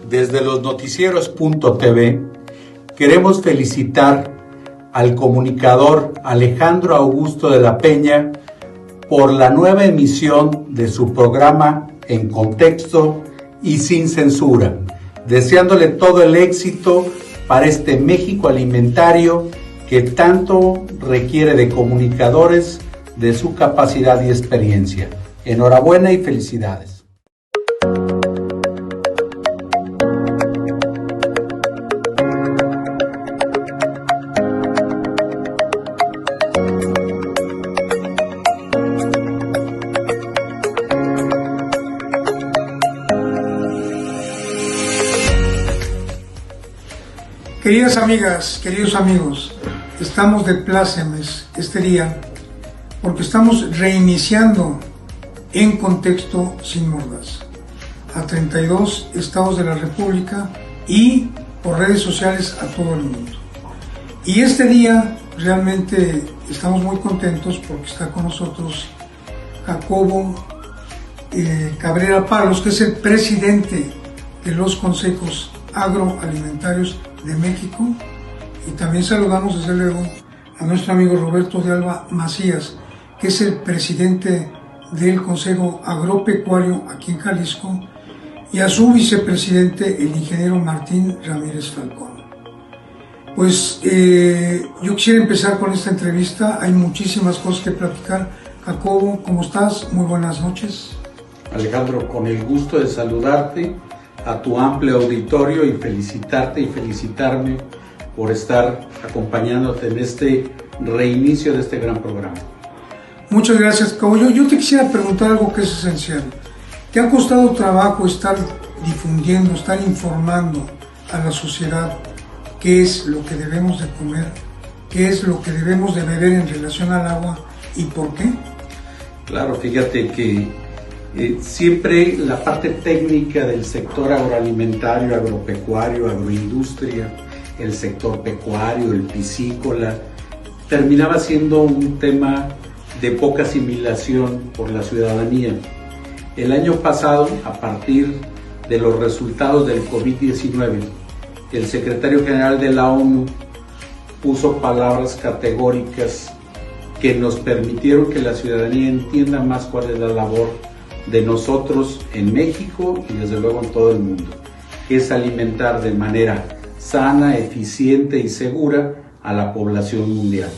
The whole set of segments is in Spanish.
Desde los noticieros.tv queremos felicitar al comunicador Alejandro Augusto de la Peña por la nueva emisión de su programa En Contexto y Sin Censura, deseándole todo el éxito para este México alimentario que tanto requiere de comunicadores de su capacidad y experiencia. Enhorabuena y felicidades. Queridas amigas, queridos amigos, estamos de plácemes este día porque estamos reiniciando En Contexto Sin Mordaza a 32 estados de la República y por redes sociales a todo el mundo. Y este día realmente estamos muy contentos porque está con nosotros Jacobo Cabrera Palos, que es el presidente de los consejos agroalimentarios de México, y también saludamos desde luego a nuestro amigo Roberto de Alba Macías, que es el presidente del Consejo Agropecuario aquí en Jalisco, y a su vicepresidente, el ingeniero Martín Ramírez Falcón. Pues yo quisiera empezar con esta entrevista, hay muchísimas cosas que platicar. Jacobo, ¿cómo estás? Muy buenas noches. Alejandro, con el gusto de saludarte, a tu amplio auditorio, y felicitarte y felicitarme por estar acompañándote en este reinicio de este gran programa. Muchas gracias, Jacobo. Yo te quisiera preguntar algo que es esencial. ¿Te ha costado trabajo estar difundiendo, estar informando a la sociedad qué es lo que debemos de comer, qué es lo que debemos de beber en relación al agua y por qué? Claro, fíjate que siempre la parte técnica del sector agroalimentario, agropecuario, agroindustria, el sector pecuario, el piscícola, terminaba siendo un tema de poca asimilación por la ciudadanía. El año pasado, a partir de los resultados del COVID-19, el secretario general de la ONU puso palabras categóricas que nos permitieron que la ciudadanía entienda más cuál es la labor de nosotros en México y desde luego en todo el mundo, que es alimentar de manera sana, eficiente y segura a la población mundial.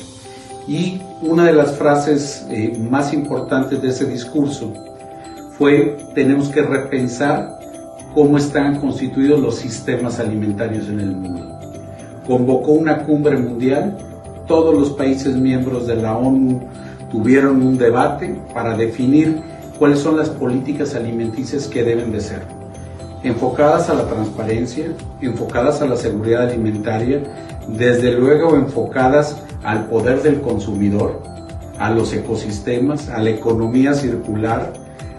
Y una de las frases más importantes de ese discurso fue: tenemos que repensar cómo están constituidos los sistemas alimentarios en el mundo. Convocó una cumbre mundial, todos los países miembros de la ONU tuvieron un debate para definir cuáles son las políticas alimenticias que deben de ser, enfocadas a la transparencia, enfocadas a la seguridad alimentaria, desde luego enfocadas al poder del consumidor, a los ecosistemas, a la economía circular,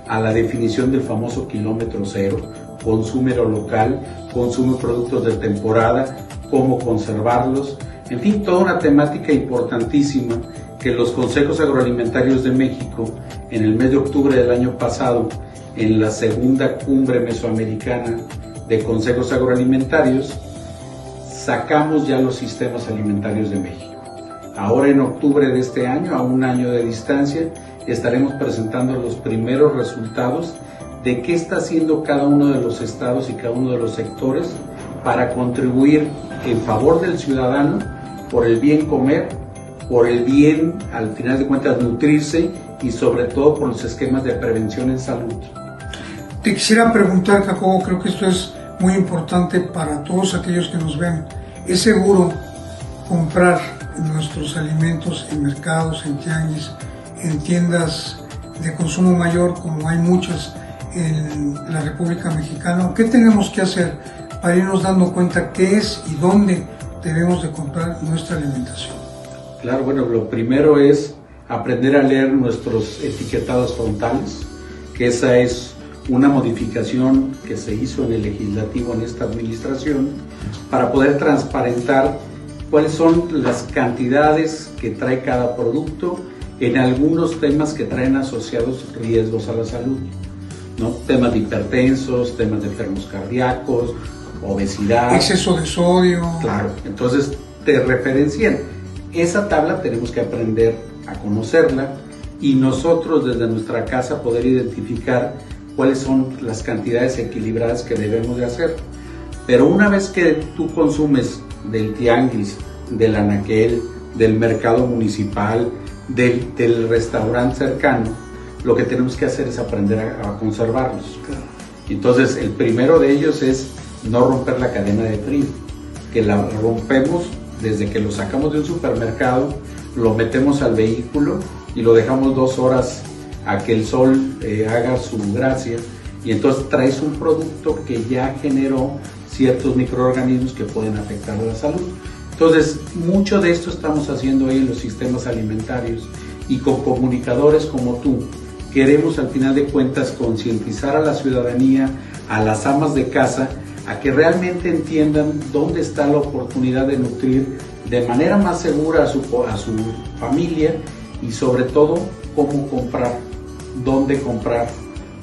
a la definición del famoso kilómetro cero, consume lo local, consume productos de temporada, cómo conservarlos, en fin, toda una temática importantísima que los consejos agroalimentarios de México, en el mes de octubre del año pasado, en la segunda cumbre mesoamericana de consejos agroalimentarios, sacamos ya los sistemas alimentarios de México. Ahora en octubre de este año, a un año de distancia, estaremos presentando los primeros resultados de qué está haciendo cada uno de los estados y cada uno de los sectores para contribuir en favor del ciudadano por el bien comer, por el bien, al final de cuentas, nutrirse y sobre todo por los esquemas de prevención en salud. Te quisiera preguntar, Jacobo, creo que esto es muy importante para todos aquellos que nos ven. ¿Es seguro comprar nuestros alimentos en mercados, en tianguis, en tiendas de consumo mayor, como hay muchas en la República Mexicana? ¿Qué tenemos que hacer para irnos dando cuenta qué es y dónde debemos de comprar nuestra alimentación? Claro, bueno, lo primero es aprender a leer nuestros etiquetados frontales, que esa es una modificación que se hizo en el legislativo en esta administración para poder transparentar cuáles son las cantidades que trae cada producto en algunos temas que traen asociados riesgos a la salud. ¿no? Temas de hipertensos, temas de enfermos cardíacos, obesidad. Exceso de sodio. Claro, entonces te referencian. Esa tabla tenemos que aprender a conocerla y nosotros desde nuestra casa poder identificar cuáles son las cantidades equilibradas que debemos de hacer. Pero una vez que tú consumes del tianguis, del anaquel, del mercado municipal, del restaurante cercano, lo que tenemos que hacer es aprender a conservarlos. Claro. Entonces, el primero de ellos es no romper la cadena de frío, que la rompemos desde que lo sacamos de un supermercado, lo metemos al vehículo y lo dejamos 2 horas a que el sol haga su gracia, y entonces traes un producto que ya generó ciertos microorganismos que pueden afectar a la salud. Entonces, mucho de esto estamos haciendo ahí en los sistemas alimentarios, y con comunicadores como tú queremos al final de cuentas concientizar a la ciudadanía, a las amas de casa, a que realmente entiendan dónde está la oportunidad de nutrir de manera más segura a su familia, y sobre todo cómo comprar, dónde comprar.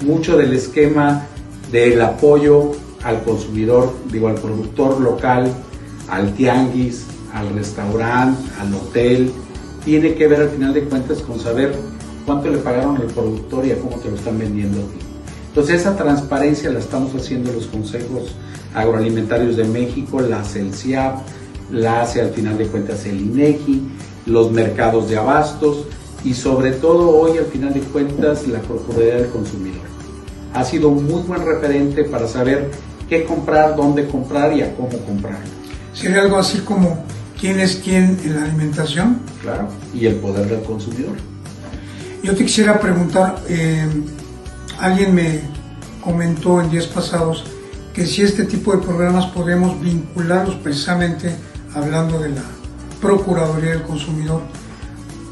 Mucho del esquema del apoyo al consumidor, al productor local, al tianguis, al restaurante, al hotel, tiene que ver al final de cuentas con saber cuánto le pagaron al productor y a cómo te lo están vendiendo a ti. Entonces esa transparencia la estamos haciendo los consejos agroalimentarios de México, la hace el CIAP, la hace al final de cuentas el INEGI, los mercados de abastos, y sobre todo hoy al final de cuentas la Procuraduría del Consumidor. Ha sido un muy buen referente para saber qué comprar, dónde comprar y a cómo comprar. ¿Sería algo así como quién es quién en la alimentación? Claro, y el poder del consumidor. Yo te quisiera preguntar, alguien me comentó en días pasados que si este tipo de programas podemos vincularlos precisamente, hablando de la Procuraduría del Consumidor,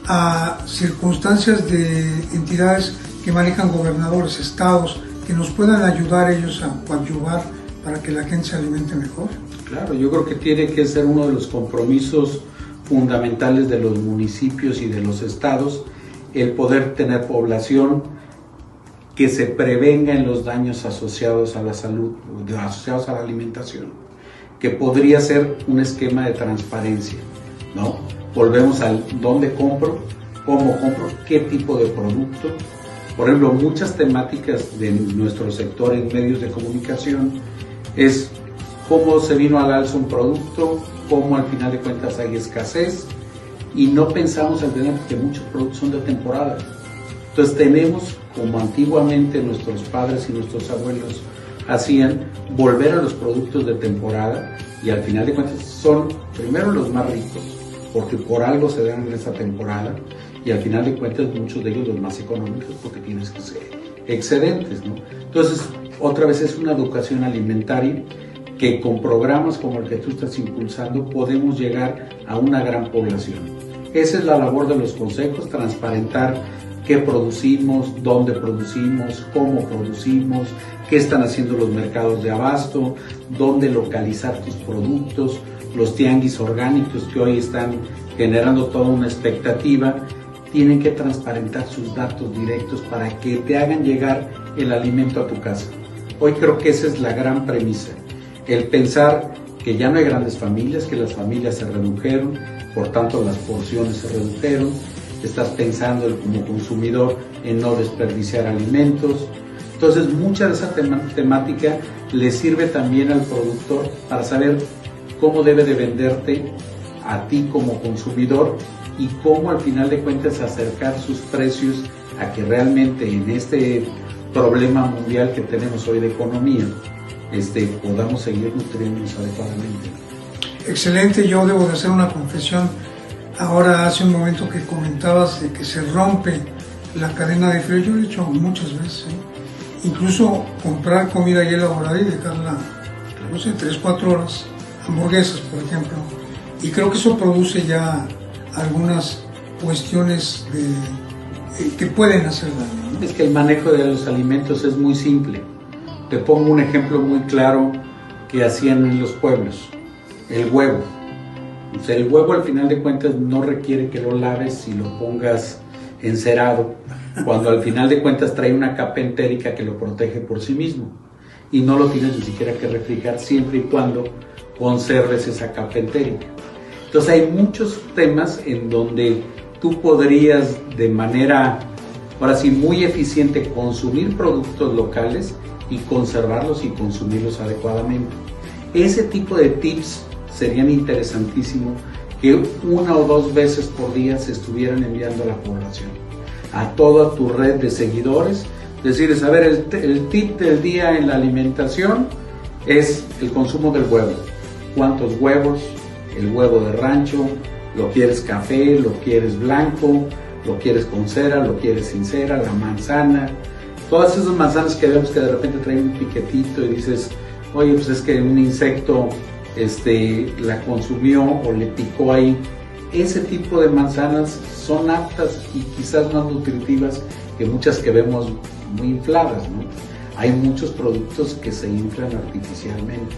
a circunstancias de entidades que manejan gobernadores, estados, que nos puedan ayudar ellos a coadyuvar para que la gente se alimente mejor. Claro, yo creo que tiene que ser uno de los compromisos fundamentales de los municipios y de los estados, el poder tener población que se prevenga en los daños asociados a la salud, asociados a la alimentación, que podría ser un esquema de transparencia, ¿no? Volvemos al dónde compro, cómo compro, qué tipo de producto. Por ejemplo, muchas temáticas de nuestro sector en medios de comunicación es cómo se vino al alza un producto, cómo al final de cuentas hay escasez, y no pensamos al final que muchos productos son de temporada. Entonces tenemos, como antiguamente nuestros padres y nuestros abuelos hacían, volver a los productos de temporada, y al final de cuentas son primero los más ricos, porque por algo se dan en esa temporada, y al final de cuentas muchos de ellos los más económicos, porque tienes que ser excedentes, ¿no? Entonces, otra vez es una educación alimentaria que con programas como el que tú estás impulsando podemos llegar a una gran población. Esa es la labor de los consejos, transparentar qué producimos, dónde producimos, cómo producimos, qué están haciendo los mercados de abasto, dónde localizar tus productos, los tianguis orgánicos que hoy están generando toda una expectativa, tienen que transparentar sus datos directos para que te hagan llegar el alimento a tu casa. Hoy creo que esa es la gran premisa, el pensar que ya no hay grandes familias, que las familias se redujeron, por tanto las porciones se redujeron, estás pensando como consumidor en no desperdiciar alimentos. Entonces mucha de esa temática le sirve también al productor para saber cómo debe de venderte a ti como consumidor, y cómo al final de cuentas acercar sus precios a que realmente en este problema mundial que tenemos hoy de economía, podamos seguir nutriéndonos adecuadamente. Excelente. Yo debo de hacer una confesión. Ahora, hace un momento que comentabas de que se rompe la cadena de frío, yo lo he hecho muchas veces, incluso comprar comida ya elaborada y dejarla, no sé, 3-4 horas, hamburguesas por ejemplo, y creo que eso produce ya algunas cuestiones que pueden hacer daño, ¿no? Es que el manejo de los alimentos es muy simple. Te pongo un ejemplo muy claro que hacían en los pueblos: el huevo. O sea, el huevo al final de cuentas no requiere que lo laves y lo pongas encerado cuando al final de cuentas trae una capa entérica que lo protege por sí mismo y no lo tienes ni siquiera que refrigerar siempre y cuando conserves esa capa entérica. Entonces hay muchos temas en donde tú podrías de manera, ahora sí, muy eficiente consumir productos locales y conservarlos y consumirlos adecuadamente. Ese tipo de tips serían interesantísimos que 1 o 2 veces por día se estuvieran enviando a la población, a toda tu red de seguidores. Decirles, a ver, el tip del día en la alimentación es el consumo del huevo. ¿Cuántos huevos? El huevo de rancho, ¿lo quieres café? ¿Lo quieres blanco? ¿Lo quieres con cera? ¿Lo quieres sin cera? La manzana. Todas esas manzanas que vemos que de repente traen un piquetito y dices, oye, pues es que un insecto la consumió o le picó ahí. Ese tipo de manzanas son aptas y quizás más nutritivas que muchas que vemos muy infladas, ¿no? Hay muchos productos que se inflan artificialmente.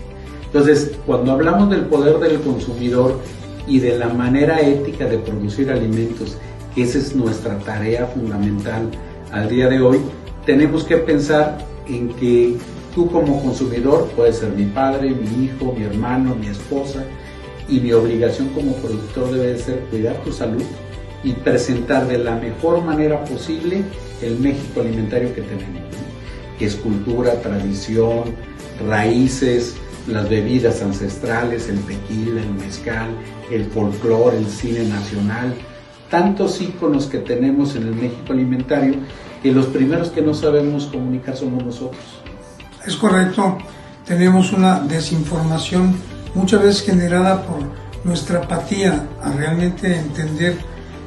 Entonces, cuando hablamos del poder del consumidor y de la manera ética de producir alimentos, que esa es nuestra tarea fundamental al día de hoy, tenemos que pensar en que tú como consumidor puedes ser mi padre, mi hijo, mi hermano, mi esposa, y mi obligación como productor debe de ser cuidar tu salud y presentar de la mejor manera posible el México alimentario que tenemos, ¿no? Que es cultura, tradición, raíces, las bebidas ancestrales, el tequila, el mezcal, el folclore, el cine nacional, tantos íconos que tenemos en el México alimentario que los primeros que no sabemos comunicar somos nosotros. Es correcto, tenemos una desinformación muchas veces generada por nuestra apatía a realmente entender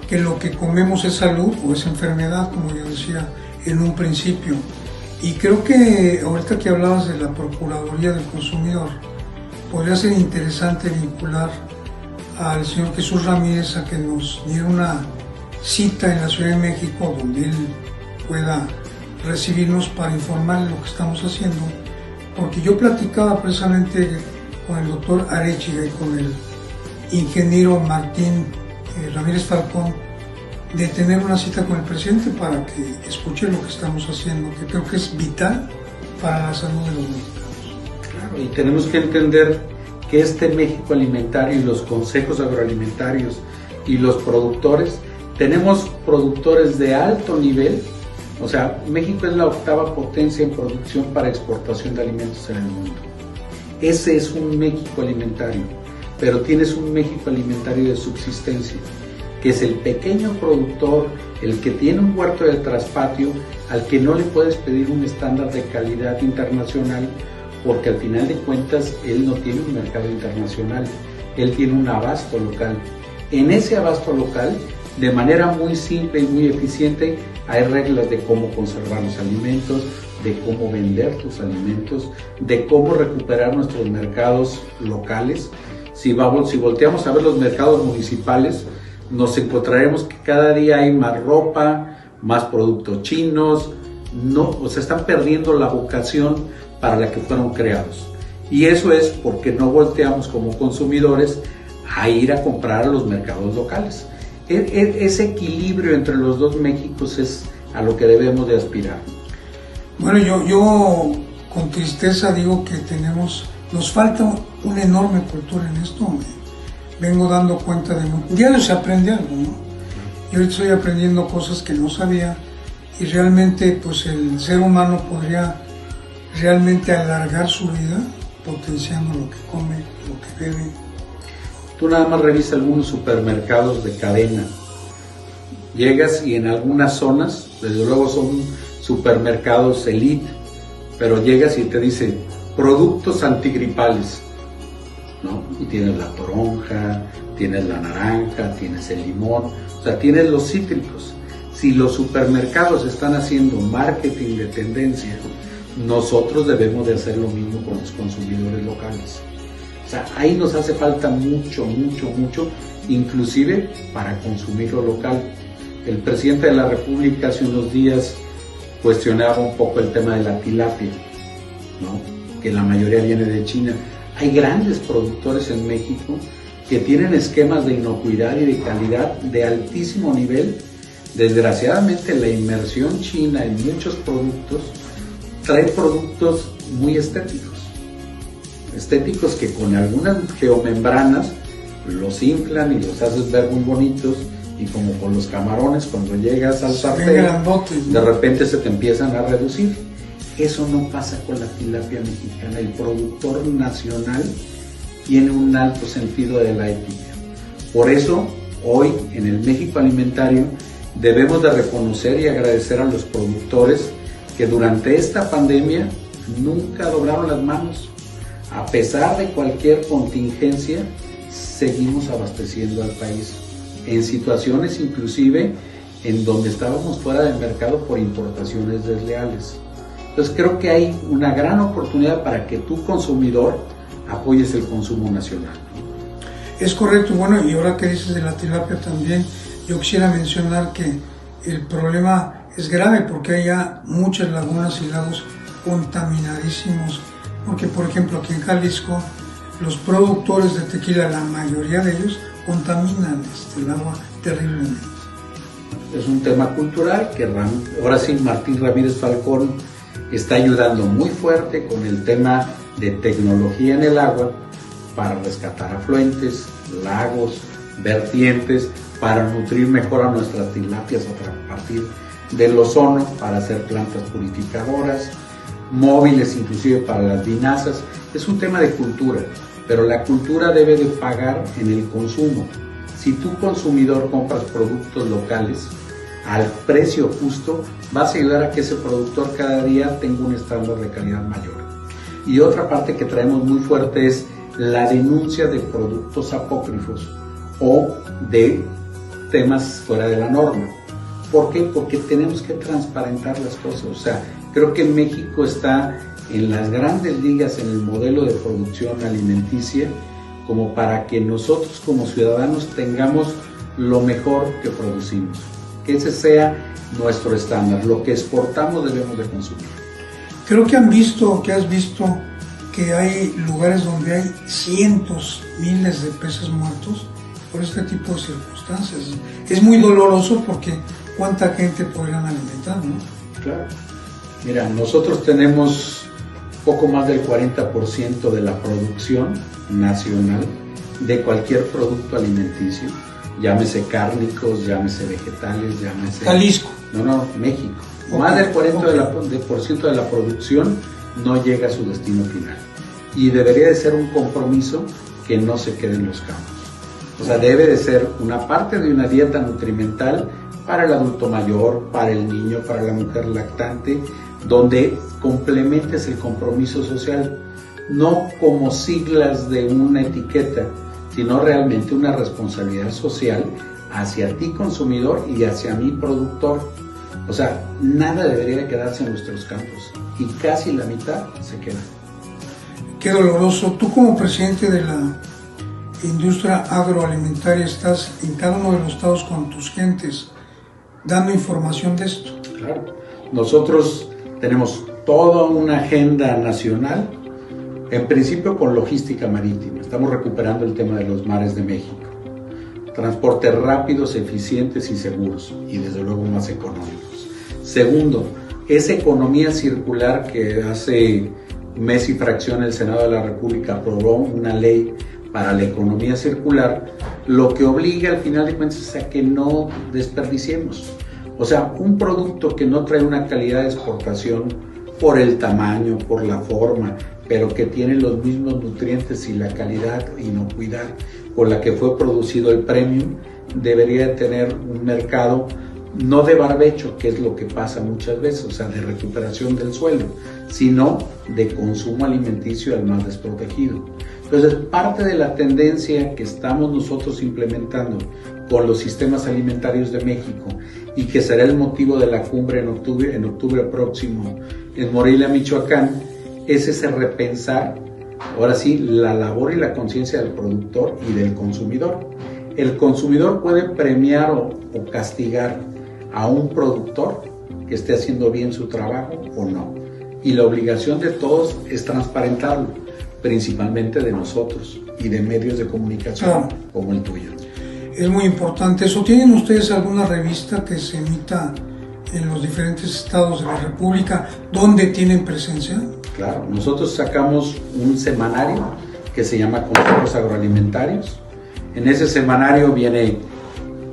que lo que comemos es salud o es enfermedad, como yo decía en un principio. Y creo que ahorita que hablabas de la Procuraduría del Consumidor, podría ser interesante vincular al señor Jesús Ramírez a que nos diera una cita en la Ciudad de México donde él pueda recibirnos para informar lo que estamos haciendo, porque yo platicaba precisamente con el doctor Arechiga y con el ingeniero Martín Ramírez Falcón de tener una cita con el presidente para que escuche lo que estamos haciendo, que creo que es vital para la salud de los mexicanos. Claro, y tenemos que entender que este México alimentario y los consejos agroalimentarios y los productores, tenemos productores de alto nivel. O sea, México es la 8ª potencia en producción para exportación de alimentos en el mundo. Ese es un México alimentario, pero tienes un México alimentario de subsistencia, que es el pequeño productor, el que tiene un huerto de traspatio, al que no le puedes pedir un estándar de calidad internacional, porque al final de cuentas él no tiene un mercado internacional, él tiene un abasto local. En ese abasto local, de manera muy simple y muy eficiente, hay reglas de cómo conservar los alimentos, de cómo vender tus alimentos, de cómo recuperar nuestros mercados locales. Si volteamos a ver los mercados municipales, nos encontraremos que cada día hay más ropa, más productos chinos, están perdiendo la vocación para la que fueron creados. Y eso es porque no volteamos como consumidores a ir a comprar a los mercados locales. Ese equilibrio entre los dos Méxicos es a lo que debemos de aspirar. Bueno, yo con tristeza digo que nos falta una enorme cultura en esto. Vengo dando cuenta de diario se aprende algo, ¿no? Yo ahorita estoy aprendiendo cosas que no sabía y realmente pues el ser humano podría realmente alargar su vida potenciando lo que come, lo que bebe. Tú nada más revisa algunos supermercados de cadena. Llegas y en algunas zonas, desde luego son supermercados elite, pero llegas y te dice productos antigripales, ¿no? Y tienes la toronja, tienes la naranja, tienes el limón, o sea, tienes los cítricos. Si los supermercados están haciendo marketing de tendencia, nosotros debemos de hacer lo mismo con los consumidores locales. O sea, ahí nos hace falta mucho, inclusive para consumir lo local. El presidente de la República hace unos días cuestionaba un poco el tema de la tilapia, ¿no? Que la mayoría viene de China. Hay grandes productores en México que tienen esquemas de inocuidad y de calidad de altísimo nivel, Desgraciadamente la inmersión china en muchos productos trae productos muy estéticos que con algunas geomembranas los inflan y los haces ver muy bonitos, y como con los camarones, cuando llegas al sartén, de repente se te empiezan a reducir. Eso no pasa con la tilapia mexicana. El productor nacional tiene un alto sentido de la ética. Por eso, hoy en el México Alimentario debemos de reconocer y agradecer a los productores que durante esta pandemia nunca doblaron las manos. A pesar de cualquier contingencia, seguimos abasteciendo al país, en situaciones inclusive en donde estábamos fuera del mercado por importaciones desleales. Entonces creo que hay una gran oportunidad para que tu consumidor apoyes el consumo nacional. Es correcto. Bueno, y ahora que dices de la tilapia también, yo quisiera mencionar que el problema es grave porque hay ya muchas lagunas y lagos contaminadísimos, porque por ejemplo aquí en Jalisco los productores de tequila, la mayoría de ellos, contaminan el agua terriblemente. Es un tema cultural que ahora sí Martín Ramírez Falcón está ayudando muy fuerte con el tema de tecnología en el agua para rescatar afluentes, lagos, vertientes, para nutrir mejor a nuestras tilapias a partir del ozono, para hacer plantas purificadoras, móviles inclusive para las vinazas. Es un tema de cultura, pero la cultura debe de pagar en el consumo. Si tu consumidor compras productos locales al precio justo, vas a ayudar a que ese productor cada día tenga un estándar de calidad mayor. Y otra parte que traemos muy fuerte es la denuncia de productos apócrifos o de temas fuera de la norma. ¿Por qué? Porque tenemos que transparentar las cosas. O sea, creo que México está en las grandes ligas en el modelo de producción alimenticia, como para que nosotros como ciudadanos tengamos lo mejor que producimos, que ese sea nuestro estándar. Lo que exportamos debemos de consumir. Creo que has visto que hay lugares donde hay cientos, miles de peces muertos por este tipo de circunstancias. Es muy doloroso porque cuánta gente podrían alimentar, ¿no? Claro. Mira, nosotros tenemos poco más del 40% de la producción nacional de cualquier producto alimenticio, llámese cárnicos, llámese vegetales, llámese... Jalisco. No, México. Okay. Más del 40% de la producción no llega a su destino final. Y debería de ser un compromiso que no se quede en los campos. O sea, debe de ser una parte de una dieta nutrimental para el adulto mayor, para el niño, para la mujer lactante, donde complementes el compromiso social, no como siglas de una etiqueta, sino realmente una responsabilidad social hacia ti consumidor y hacia mi productor. O sea, nada debería quedarse en nuestros campos y casi la mitad se queda. Qué doloroso. Tú como presidente de la industria agroalimentaria estás en cada uno de los estados con tus gentes dando información de esto. Claro. Nosotros tenemos toda una agenda nacional, en principio con logística marítima. Estamos recuperando el tema de los mares de México. Transportes rápidos, eficientes y seguros, y desde luego más económicos. Segundo, esa economía circular que hace un mes y fracción el Senado de la República aprobó una ley para la economía circular, lo que obliga al final de cuentas a que no desperdiciemos. O sea, un producto que no trae una calidad de exportación por el tamaño, por la forma, pero que tiene los mismos nutrientes y la calidad e inocuidad con la que fue producido el premium, debería de tener un mercado no de barbecho, que es lo que pasa muchas veces, o sea, de recuperación del suelo, sino de consumo alimenticio al más desprotegido. Entonces, parte de la tendencia que estamos nosotros implementando con los sistemas alimentarios de México y que será el motivo de la cumbre en octubre próximo en Morelia, Michoacán, es ese repensar, ahora sí, la labor y la conciencia del productor y del consumidor. El consumidor puede premiar o castigar a un productor que esté haciendo bien su trabajo o no. Y la obligación de todos es transparentarlo, principalmente de nosotros y de medios de comunicación como el tuyo. Es muy importante eso. ¿Tienen ustedes alguna revista que se emita en los diferentes estados de la República donde tienen presencia? Claro, nosotros sacamos un semanario que se llama Consejos Agroalimentarios. En ese semanario viene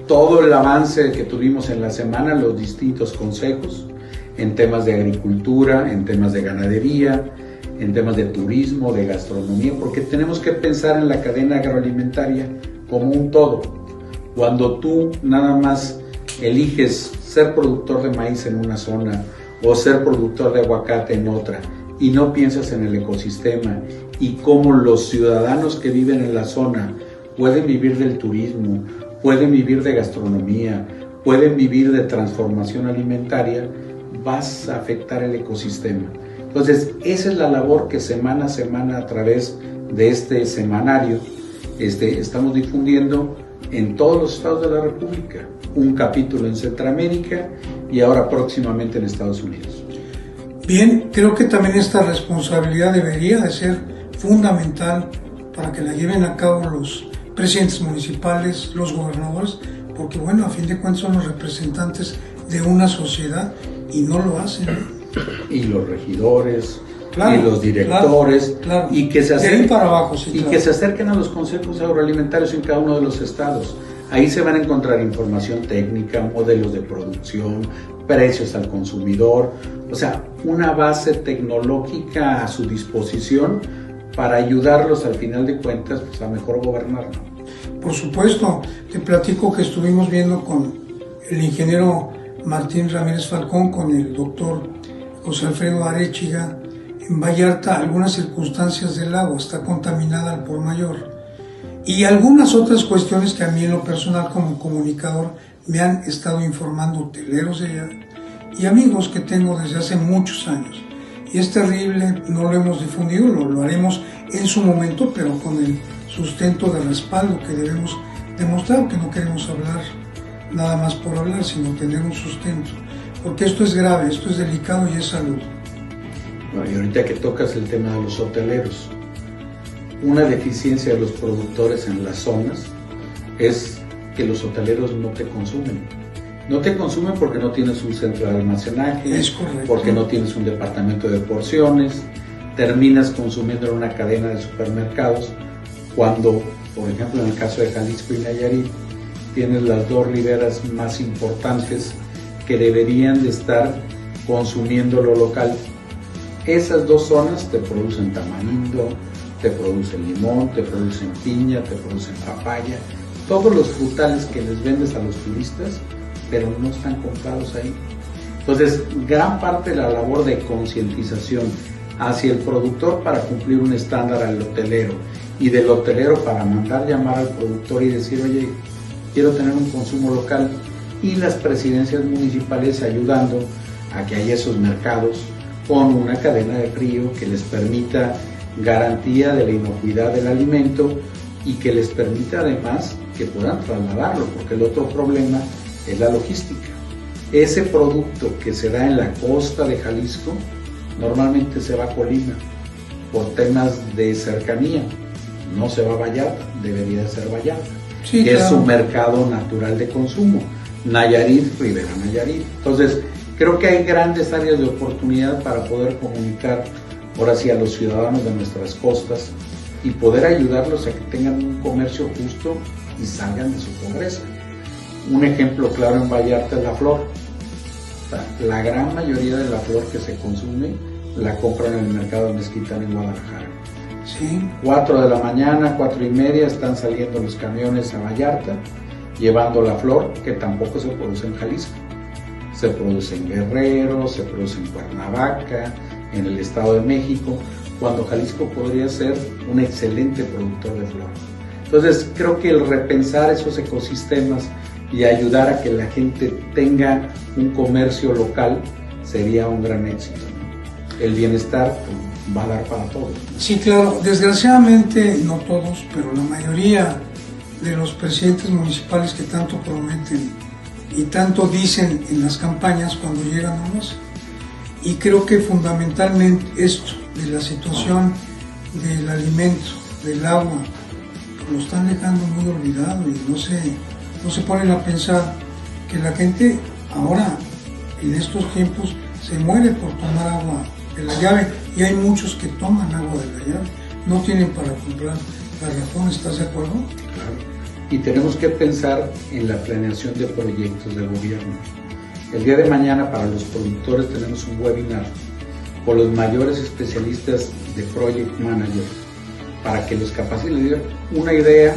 todo el avance que tuvimos en la semana, los distintos consejos en temas de agricultura, en temas de ganadería, en temas de turismo, de gastronomía, porque tenemos que pensar en la cadena agroalimentaria como un todo. Cuando tú nada más eliges ser productor de maíz en una zona o ser productor de aguacate en otra y no piensas en el ecosistema y cómo los ciudadanos que viven en la zona pueden vivir del turismo, pueden vivir de gastronomía, pueden vivir de transformación alimentaria, vas a afectar el ecosistema. Entonces, esa es la labor que semana a semana a través de este semanario estamos difundiendo en todos los estados de la República, un capítulo en Centroamérica y ahora próximamente en Estados Unidos. Bien, creo que también esta responsabilidad debería de ser fundamental para que la lleven a cabo los presidentes municipales, los gobernadores, porque bueno, a fin de cuentas son los representantes de una sociedad y no lo hacen. Y los regidores, claro, y los directores, claro. Y que se acerquen, de ahí para abajo, sí, y claro. que se acerquen a los consejos agroalimentarios en cada uno de los estados. Ahí se van a encontrar información técnica, modelos de producción, precios al consumidor, o sea, una base tecnológica a su disposición para ayudarlos al final de cuentas pues, a mejor gobernar, ¿no? Por supuesto, te platico que estuvimos viendo con el ingeniero Martín Ramírez Falcón, con el doctor José Alfredo Arechiga, en Vallarta, algunas circunstancias del agua, está contaminada al por mayor. Y algunas otras cuestiones que a mí en lo personal como comunicador me han estado informando hoteleros de allá y amigos que tengo desde hace muchos años. Y es terrible, no lo hemos difundido, lo haremos en su momento, pero con el sustento de respaldo que debemos demostrar, que no queremos hablar nada más por hablar, sino tener un sustento. Porque esto es grave, esto es delicado y es salud. Bueno, y ahorita que tocas el tema de los hoteleros, una deficiencia de los productores en las zonas es que los hoteleros no te consumen. No te consumen porque no tienes un centro de almacenaje, es correcto, porque no tienes un departamento de porciones, terminas consumiendo en una cadena de supermercados, cuando, por ejemplo, en el caso de Jalisco y Nayarit, tienes las dos riberas más importantes que deberían de estar consumiendo lo local. Esas dos zonas te producen tamarindo, te producen limón, te producen piña, te producen papaya, todos los frutales que les vendes a los turistas, pero no están comprados ahí. Entonces, gran parte de la labor de concientización hacia el productor para cumplir un estándar al hotelero y del hotelero para mandar llamar al productor y decir, oye, quiero tener un consumo local, y las presidencias municipales ayudando a que haya esos mercados con una cadena de frío que les permita garantía de la inocuidad del alimento y que les permita además que puedan trasladarlo, porque el otro problema es la logística. Ese producto que se da en la costa de Jalisco normalmente se va a Colima por temas de cercanía, no se va a Vallarta, debería de ser Vallarta, sí, que claro, es su mercado natural de consumo. Nayarit, Rivera Nayarit. Entonces, creo que hay grandes áreas de oportunidad para poder comunicar ahora sí a los ciudadanos de nuestras costas y poder ayudarlos a que tengan un comercio justo y salgan de su pobreza. Un ejemplo claro en Vallarta es la flor. O sea, la gran mayoría de la flor que se consume la compran en el mercado de Mezquitán en Guadalajara. Sí. 4 de la mañana, 4:30 están saliendo los camiones a Vallarta llevando la flor, que tampoco se produce en Jalisco. Se produce en Guerrero, se produce en Cuernavaca, en el Estado de México, cuando Jalisco podría ser un excelente productor de flor. Entonces, creo que el repensar esos ecosistemas y ayudar a que la gente tenga un comercio local sería un gran éxito, ¿no? El bienestar va a dar para todos, ¿no? Sí, claro. Desgraciadamente, no todos, pero la mayoría de los presidentes municipales que tanto prometen y tanto dicen en las campañas cuando llegan a los. Y creo que fundamentalmente esto de la situación del alimento, del agua, lo están dejando muy olvidado y no se no se ponen a pensar que la gente ahora, en estos tiempos, se muere por tomar agua de la llave, y hay muchos que toman agua de la llave, no tienen para comprar garrafón. ¿Estás de acuerdo? Claro. Y tenemos que pensar en la planeación de proyectos del gobierno. El día de mañana, para los productores, tenemos un webinar con los mayores especialistas de Project Manager para que los capaciten. Una idea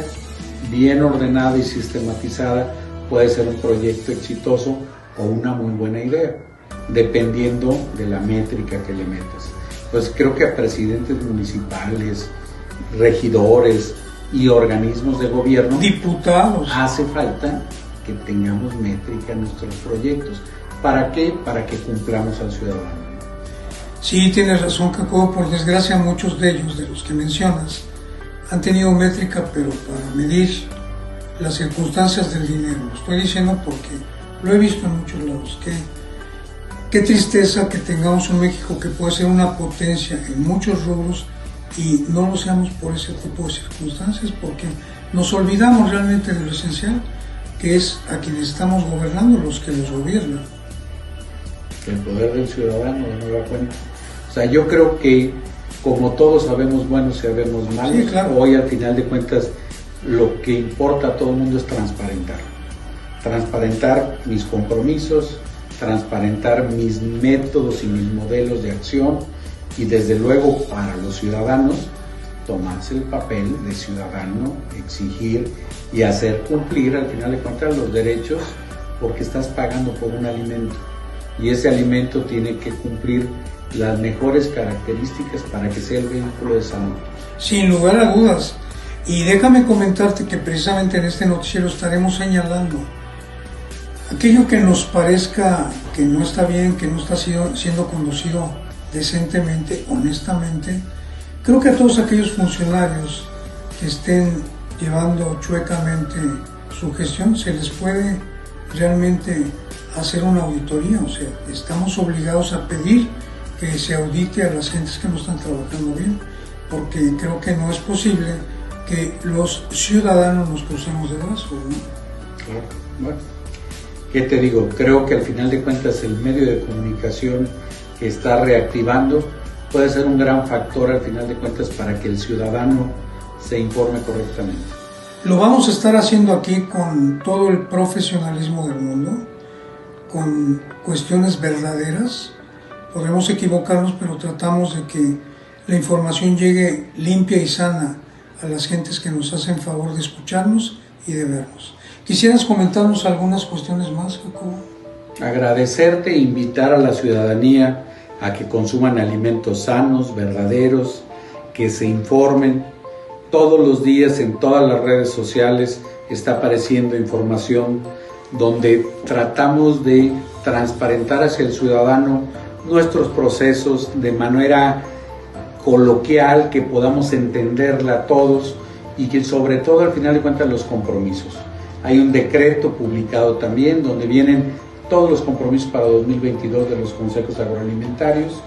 bien ordenada y sistematizada puede ser un proyecto exitoso o una muy buena idea, dependiendo de la métrica que le metas. Pues creo que a presidentes municipales, regidores y organismos de gobierno, diputados, hace falta que tengamos métrica en nuestros proyectos. ¿Para qué? Para que cumplamos al ciudadano. Sí, tienes razón, Jacobo. Por desgracia, muchos de ellos, de los que mencionas, han tenido métrica, pero para medir las circunstancias del dinero. Lo estoy diciendo porque lo he visto en muchos lados. Qué tristeza que tengamos un México que puede ser una potencia en muchos rubros y no lo seamos por ese tipo de circunstancias, porque nos olvidamos realmente de lo esencial, que es a quienes estamos gobernando, los que los gobiernan. El poder del ciudadano, de nueva cuenta. O sea, yo creo que como todos sabemos buenos y sabemos malos, sí, claro. Hoy al final de cuentas lo que importa a todo el mundo es transparentar. Transparentar mis compromisos, transparentar mis métodos y mis modelos de acción, y desde luego para los ciudadanos tomarse el papel de ciudadano, exigir y hacer cumplir al final de cuentas los derechos, porque estás pagando por un alimento y ese alimento tiene que cumplir las mejores características para que sea el vehículo de salud. Sin lugar a dudas. Y déjame comentarte que precisamente en este noticiero estaremos señalando aquello que nos parezca que no está bien, que no está siendo conducido decentemente, honestamente. Creo que a todos aquellos funcionarios que estén llevando chuecamente su gestión se les puede realmente hacer una auditoría. O sea, estamos obligados a pedir que se audite a las gentes que no están trabajando bien, porque creo que no es posible que los ciudadanos nos crucemos de brazos, ¿no? Claro. Bueno, ¿qué te digo? Creo que al final de cuentas el medio de comunicación que está reactivando puede ser un gran factor al final de cuentas para que el ciudadano se informe correctamente. Lo vamos a estar haciendo aquí con todo el profesionalismo del mundo, con cuestiones verdaderas. Podremos equivocarnos, pero tratamos de que la información llegue limpia y sana a las gentes que nos hacen favor de escucharnos y de vernos. ¿Quisieras comentarnos algunas cuestiones más, Jacobo? Agradecerte e invitar a la ciudadanía a que consuman alimentos sanos, verdaderos, que se informen. Todos los días en todas las redes sociales está apareciendo información donde tratamos de transparentar hacia el ciudadano nuestros procesos de manera coloquial, que podamos entenderla todos y que sobre todo al final de cuentas los compromisos. Hay un decreto publicado también donde vienen todos los compromisos para 2022 de los consejos agroalimentarios,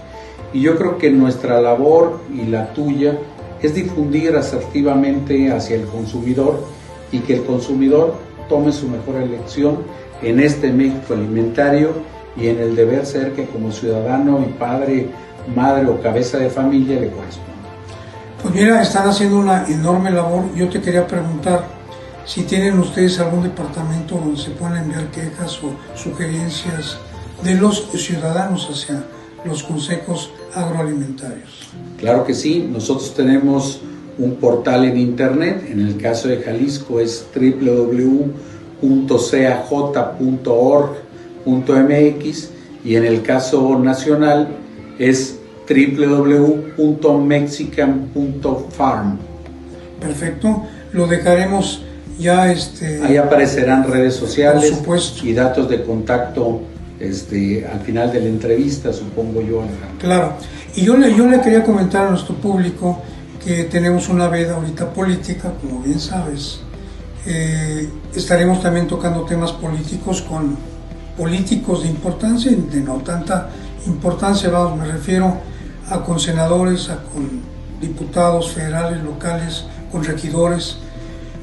y yo creo que nuestra labor y la tuya es difundir asertivamente hacia el consumidor y que el consumidor tome su mejor elección en este México alimentario y en el deber ser que como ciudadano y padre, madre o cabeza de familia le corresponde. Pues mira, están haciendo una enorme labor. Yo te quería preguntar si tienen ustedes algún departamento donde se puedan enviar quejas o sugerencias de los ciudadanos hacia los consejos agroalimentarios. Claro que sí, nosotros tenemos un portal en internet. En el caso de Jalisco es www.caj.org.mx y en el caso nacional es www.mexican.farm. Perfecto, lo dejaremos ya. Ahí aparecerán redes sociales, por supuesto, y datos de contacto al final de la entrevista, supongo yo, Alejandro. Claro, y yo le quería comentar a nuestro público que tenemos una veda ahorita política, como bien sabes. Estaremos también tocando temas políticos con políticos de importancia y de no tanta importancia, vamos, me refiero con senadores, con diputados federales, locales, con regidores,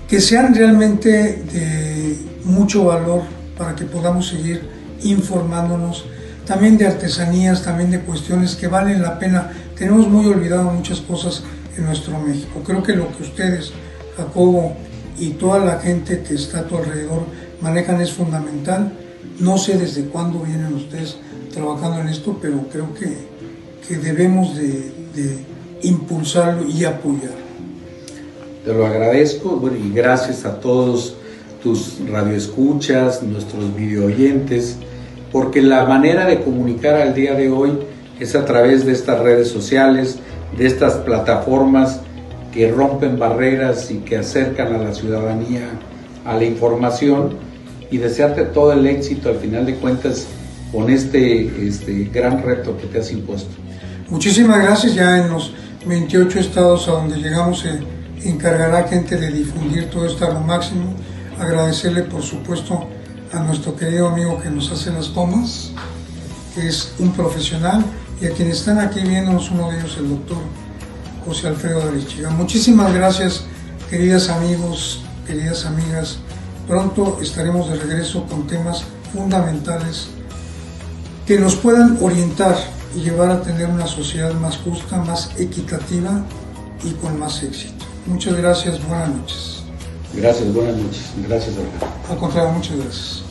que sean realmente de mucho valor para que podamos seguir informándonos, también de artesanías, también de cuestiones que valen la pena. Tenemos muy olvidado muchas cosas en nuestro México. Creo que lo que ustedes, Jacobo, y toda la gente que está a tu alrededor manejan es fundamental. No sé desde cuándo vienen ustedes trabajando en esto, pero creo que debemos de impulsarlo y apoyarlo. Te lo agradezco, bueno, y gracias a todos tus radioescuchas, nuestros videoyentes, porque la manera de comunicar al día de hoy es a través de estas redes sociales, de estas plataformas que rompen barreras y que acercan a la ciudadanía a la información, y desearte todo el éxito al final de cuentas con este gran reto que te has impuesto. Muchísimas gracias. Ya en los 28 estados a donde llegamos se encargará gente de difundir todo esto a lo máximo. Agradecerle por supuesto a nuestro querido amigo que nos hace las tomas, que es un profesional, y a quienes están aquí viéndonos, uno de ellos el doctor José Alfredo Arechiga. Muchísimas gracias, queridas amigos, queridas amigas. Pronto estaremos de regreso con temas fundamentales que nos puedan orientar y llevar a tener una sociedad más justa, más equitativa y con más éxito. Muchas gracias, buenas noches. Gracias, buenas noches. Gracias, Alfredo. Al contrario, muchas gracias.